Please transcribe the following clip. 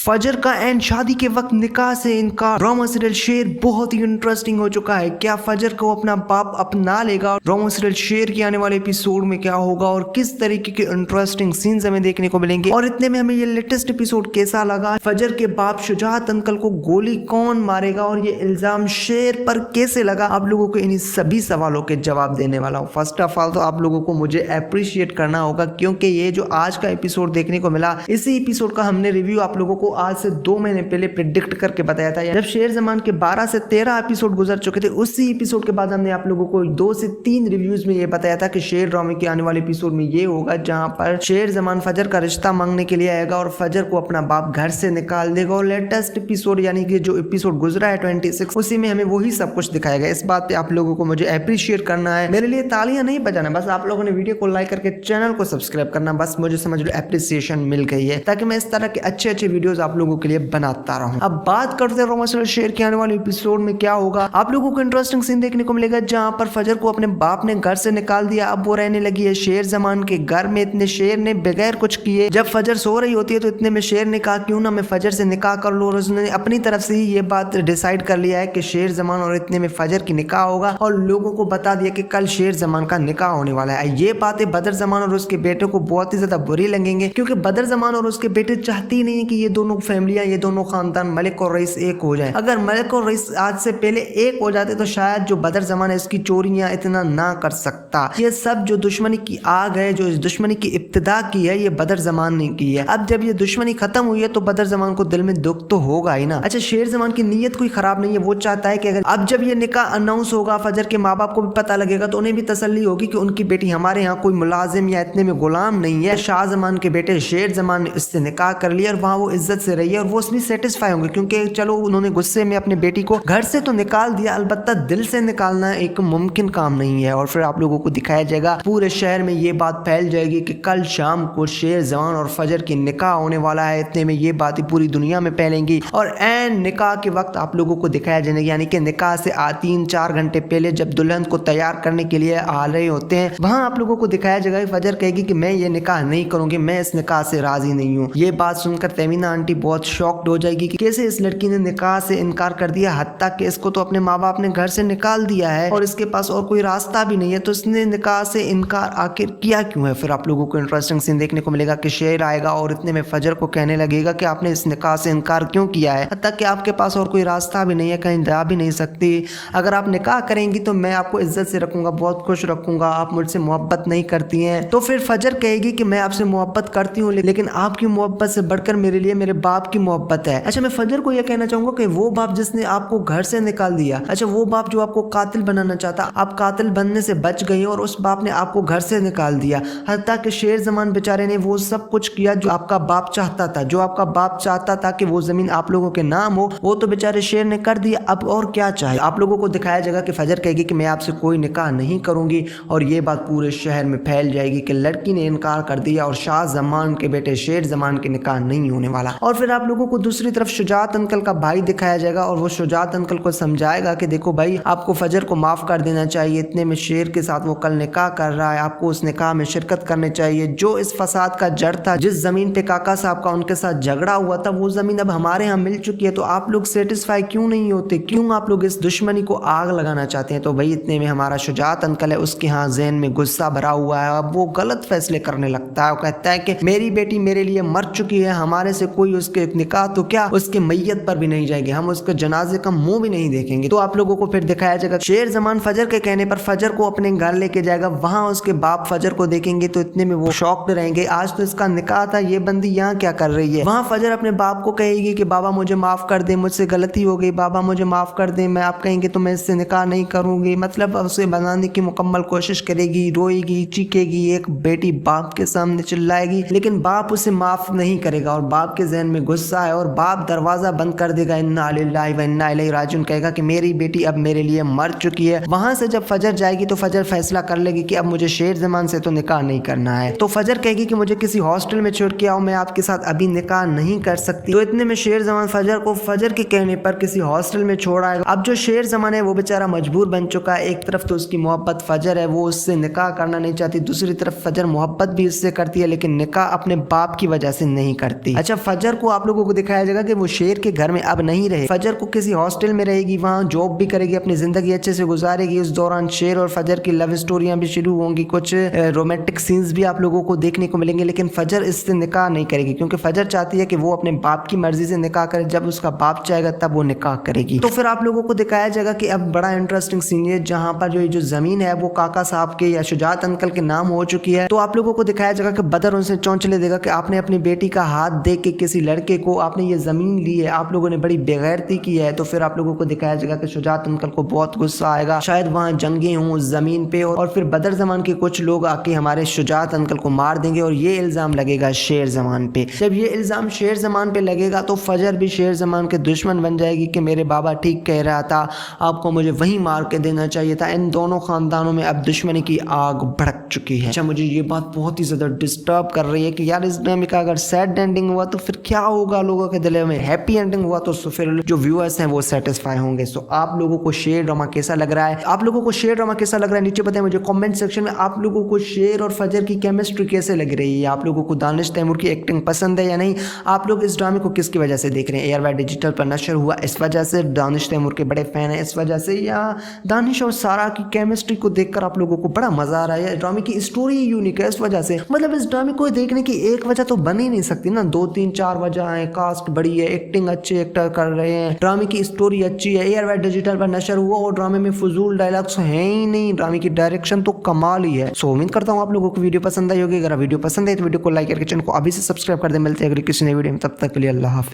फजर का एंड शादी के वक्त निकाह से इनकार। ड्रामा सीरियल शेर बहुत ही इंटरेस्टिंग हो चुका है। क्या फजर को अपना बाप अपना लेगा? ड्रामा सीरियल शेर के आने वाले एपिसोड में क्या होगा और किस तरीके के इंटरेस्टिंग सीन्स हमें देखने को मिलेंगे, और इतने में हमें ये लेटेस्ट एपिसोड कैसा लगा? फजर के बाप शुजात अंकल को गोली कौन मारेगा और ये इल्जाम शेर पर कैसे लगा? आप लोगों को इन्हीं सभी सवालों के जवाब देने वाला हूँ। फर्स्ट ऑफ ऑल तो आप लोगों को मुझे अप्रिशिएट करना होगा, क्योंकि ये जो आज का एपिसोड देखने को मिला, इसी एपिसोड का हमने रिव्यू आप लोगों को आज से 2 महीने पहले प्रिडिक्ट करके बताया था। जब शेर जमान के 12 से 13 एपिसोड गुजर चुके थे, उसी एपिसोड के बाद हमने आप लोगों को 2 से 3 रिव्यूज में ये बताया था कि शेर ड्रामे के आने वाले एपिसोड में ये होगा जहां पर शेर जमान फजर का रिश्ता मांगने के लिए आएगा और फजर को अपना बाप घर से निकाल देगा। और लेटेस्ट एपिसोड यानी कि जो एपिसोड गुजरा है 26, उसी में हमें वही सब कुछ दिखाया गया। इस बात पे आप लोगों को मुझे अप्रिशिएट करना है, मेरे लिए तालियां नहीं बजाना, बस आप लोगों ने वीडियो को लाइक करके चैनल को सब्सक्राइब करना, बस मुझे समझ लो अप्रिसिएशन मिल गई है, ताकि मैं इस तरह के अच्छे अच्छे वीडियोस आप लोगों के लिए बनाता रहूं। अब बात करते हैं ड्रामा सीरियल शेर के आने वाले एपिसोड में क्या होगा। आप लोगों को इंटरेस्टिंग सीन देखने को मिलेगा जहां पर फजर को अपने बाप ने घर से निकाल दिया। अब वो रहने लगी है शेर जमान के घर में। इतने शेर ने बगैर कुछ किए जब फजर सो रही होती है तो इतने में शेर ने कहा क्यों ना मैं फजर से निकाह कर लूं, और उसने अपनी तरफ से ही ये बात डिसाइड कर लिया है कि शेर जमान और इतने में फजर की निकाह होगा, और लोगों को बता दिया कि कल शेर जमान का निकाह होने वाला है। ये बातें बदर जमान और उसके बेटे को बहुत ही ज्यादा बुरी लगेंगे, क्योंकि बदर जमान और उसके बेटे चाहती नहीं है कि ये दोनों फैमिलियां, ये दोनों खानदान मलिक और रईस एक हो जाए। अगर मलिक और रईस आज से पहले एक हो जाते तो शायद जो बदर जमान है इसकी चोरियां इतना ना कर सकता। ये सब जो दुश्मनी की आग है, जो इस दुश्मनी की इब्तिदा की है, ये बदर जमान ने की है। अब जब ये दुश्मनी खत्म हुई है तो बदर जमान को दिल में दुख तो होगा ही ना। अच्छा, शेर जमान की नीयत कोई खराब नहीं है, वो चाहता है कि अगर अब जब ये निकाह अनाउंस होगा, फजर के माँ बाप को भी पता लगेगा, तो उन्हें भी तसल्ली होगी कि उनकी बेटी हमारे यहाँ कोई मुलाजिम या इतने में गुलाम नहीं है। शाह जमान के बेटे शेर जमान ने इससे निकाह कर लिया और वहाँ वो इज्जत से रही है, और वो उसमें सेटिस्फाई होंगे, क्योंकि चलो उन्होंने गुस्से में अपने बेटी को घर से तो निकाल दिया, अलबत्ता दिल से निकालना एक मुमकिन काम नहीं है। और फिर आप लोगों को दिखाया जाएगा, पूरे शहर में ये बात फैल जाएगी कि कल शाम को शेर जमान और फजर की निकाह होने वाला है। इतने में ये बातें पूरी दुनिया में फैलेंगी, और एन निकाह के वक्त आप लोगों को दिखाया जाएगा, यानी कि निकाह से 3-4 घंटे पहले जब दुल्हन को तैयार करने के लिए आ रहे होते हैं, वहां आप लोगों को दिखाया जाएगा फजर कहेगी कि मैं ये निकाह नहीं करूंगी, मैं इस निकाह से राजी नहीं हूँ। ये बात सुनकर तमीना आंटी बहुत शॉक्ड हो जाएगी कि कैसे इस लड़की ने निकाह से इनकार कर दिया, हत्ता कि इसको तो अपने माँ बाप ने घर से निकाल दिया है और इसके पास और कोई रास्ता भी नहीं है, तो इसने निकाह से इनकार आखिर किया क्यों है। फिर आप लोगों को इंटरेस्टिंग सीन देखने को मिलेगा कि शेर आएगा और इतने में फजर को कहने लगेगा कि आपने इस निकाह से इनकार क्यों किया है, हत्ता कि आपके पास और कोई रास्ता भी नहीं है, कहीं जा भी नहीं सकती। अगर आप निकाह करेंगी तो मैं आपको इज्जत से रखूंगा, बहुत खुश रखूंगा, आप मुझसे मोहब्बत नहीं करती हैं। तो फिर फजर कहेगी कि मैं आपसे मोहब्बत करती हूँ, लेकिन आपकी मोहब्बत से बढ़कर मेरे लिए मेरे बाप की मोहब्बत है। अच्छा, मैं फजर को यह कहना चाहूंगा कि वो बाप जिसने आपको घर से निकाल दिया, अच्छा वो बाप जो आपको कातिल बनाना चाहता, आप कातिल बनने से बच गई और उस बाप ने आपको घर से निकाल दिया, हत्ता कि शेर जमान बेचारे ने वो सब कुछ किया जो आपका बाप चाहता था, जो आपका बाप चाहता था कि वो जमीन आप लोगों के नाम हो, वो तो बेचारे शेर ने कर दिया। अब और क्या चाहे। आप लोगों को दिखाया जाएगा कि फजर कहेगी कि मैं आपसे कोई निकाह नहीं करूंगी, और ये बात पूरे शहर में फैल जाएगी कि लड़की ने इनकार कर दिया और शाह जमान के बेटे शेर जमान के निकाह नहीं होने वाला। और फिर आप लोगों को दूसरी तरफ शुजात अंकल का भाई दिखाया जाएगा, और वो शुजात अंकल को समझाएगा कि देखो भाई, आपको फजर को माफ कर देना चाहिए, इतने में शेर के साथ वो कल निकाह कर रहा है, आपको उस निकाह में शिरकत करनी चाहिए। जो इस फसाद का जड़ था, जिस जमीन पे काका साहब का उनके साथ झगड़ा हुआ था, वो जमीन अब हमारे यहाँ मिल चुकी है, तो आप लोग सेटिस्फाई क्यों नहीं होते, क्यों आप लोग इस दुश्मनी को आग लगाना चाहते हैं। तो भाई इतने में हमारा शुजात अंकल है, उसके यहाँ ज़हन में गुस्सा भरा हुआ है, अब वो गलत फैसले करने लगता है। वो कहता है कि मेरी बेटी मेरे लिए मर चुकी है, हमारे से कोई उसके निकाह तो क्या, उसके मैयत पर भी नहीं जाएगी, हम उसके जनाजे का मुंह भी नहीं देखेंगे। तो आप लोगों को फिर दिखाया जाएगा शेर जमान फजर के कहने पर फजर को अपने घर लेके जाएगा, वहां उसके बाप फजर को देखेंगे तो इतने में वो शॉक्ड रहेंगे, आज तो इसका निकाह था, ये बंदी यहाँ क्या कर रही है। वहां फजर अपने बाप को कहेगी कि बाबा मुझे माफ कर दे, मुझसे गलती हो गई, बाबा मुझे माफ कर दे। मैं आप कहेंगे तो मैं इससे निकाह नहीं करूंगी, मतलब उसे बनाने की मुकम्मल कोशिश करेगी, रोएगी, चीखेगी, एक बेटी बाप के सामने चिल्लाएगी, लेकिन बाप उसे माफ नहीं करेगा और बाप के जहन में गुस्सा है और बाप दरवाजा बंद कर देगा, इन्ना लिल्लाहि व इन्ना इलैहि राजिऊन कहेगा कि मेरी बेटी अब मेरे लिए मर चुकी है। वहां से जब फजर जाएगी तो फजर फैसला कर लेगी कि अब मुझे शेर जमान से तो निकाह नहीं करना है। तो फजर कहेगी कि मुझे किसी हॉस्टल में छोड़ के आओ, मैं आपके साथ अभी निकाह नहीं कर सकती। तो इतने में शेर जमान फजर को फजर के कहने पर किसी हॉस्टल में छोड़ आएगा। अब जो शेर जमान है वो बेचारा मजबूर बन चुका है, एक तरफ तो उसकी मोहब्बत फजर है, वो उससे निकाह करना नहीं चाहती, दूसरी तरफ फजर मोहब्बत भी इससे करती है, लेकिन निकाह अपने बाप की वजह से नहीं करती। अच्छा, फजर फजर को आप लोगों को दिखाया जाएगा कि वो शेर के घर में अब नहीं रहे, फजर को किसी हॉस्टल में रहेगी, वहाँ जॉब भी करेगी, अपनी जिंदगी अच्छे से गुजारेगी। इस दौरान शेर और फजर की लव स्टोरियां भी शुरू होंगी, कुछ रोमांटिक सीन्स भी आप लोगों को देखने को मिलेंगे। लेकिन फजर इससे निकाह नहीं करेगी क्योंकि फजर चाहती है कि वो अपने बाप की मर्जी से निकाह करे, जब उसका बाप चाहेगा तब वो निकाह करेगी। तो फिर आप लोगों को दिखाया जाएगा कि अब बड़ा इंटरेस्टिंग सीन है जहां पर जो जमीन है वो काका साहब के या शुजात अंकल के नाम हो चुकी है। तो आप लोगों को दिखाया जाएगा कि बदर उनसे चौंचले देगा कि आपने अपनी बेटी का हाथ देख के किसी लड़के को आपने ये जमीन ली है, आप लोगों ने बड़ी बेगैरती की है। तो फिर आप लोगों को दिखाया जाएगा कि शुजात अंकल को बहुत गुस्सा आएगा, शायद वहां जंगें हों उस जमीन पे, और फिर बदर जमान के कुछ लोग आके हमारे शुजात अंकल को मार देंगे और ये इल्जाम लगेगा शेर जमान पे। जब ये इल्जाम शेर जमान पे लगेगा तो फजर भी शेर जमान के दुश्मन बन जाएगी कि मेरे बाबा ठीक कह रहा था, आपको मुझे वहीं मार के देना चाहिए था। इन दोनों खानदानों में अब दुश्मनी की आग भड़क चुकी है। अच्छा, मुझे ये बात बहुत ही ज्यादा डिस्टर्ब कर रही है कि यार इस ड्रामे का अगर सैड एंडिंग हुआ तो फिर क्या होगा लोगों के दिल में, हैप्पी एंडिंग हुआ तो फिर जो व्यूअर्स हैं वो सेटिस्फाई होंगे। सो आप लोगों को शेर ड्रामा कैसा लग रहा है, आप लोगों को शेर ड्रामा कैसा लग रहा है नीचे बताएं मुझे कमेंट सेक्शन में। आप लोगों को शेर और फजर की केमिस्ट्री कैसे लग रही है, आप लोगों को दानिश तैमूर की एक्टिंग पसंद है या नहीं, आप लोग इस ड्रामे को किसकी वजह से देख रहे हैं, एयरवाई डिजिटल पर नशर हुआ इस वजह से, दानिश तैमूर के बड़े फैन है इस वजह से, या दानिश और सारा की केमिस्ट्री को देखकर आप लोगों को बड़ा मजा आ रहा है, ड्रामे की स्टोरी यूनिक है इस वजह से। मतलब इस ड्रामे को देखने की एक वजह तो बन ही नहीं सकती ना, 2-3-4 वजह है, कास्ट बड़ी है, एक्टिंग अच्छे एक्टर कर रहे हैं, ड्रामे की स्टोरी अच्छी है, एयरवाई डिजिटल पर नशर हुआ और ड्रामे में फजूल डायलॉग्स हैं ही नहीं, ड्रामे की डायरेक्शन तो कमाल ही है। सो उम्मीद करता हूँ आप लोगों को वीडियो पसंद आई होगी। अगर वीडियो पसंद है तो वीडियो को लाइक करके चैनल को अभी से सब्सक्राइब कर दे। मिलते हैं अगली किसी नई वीडियो में, तब तक के लिए अल्लाह हाफिज़।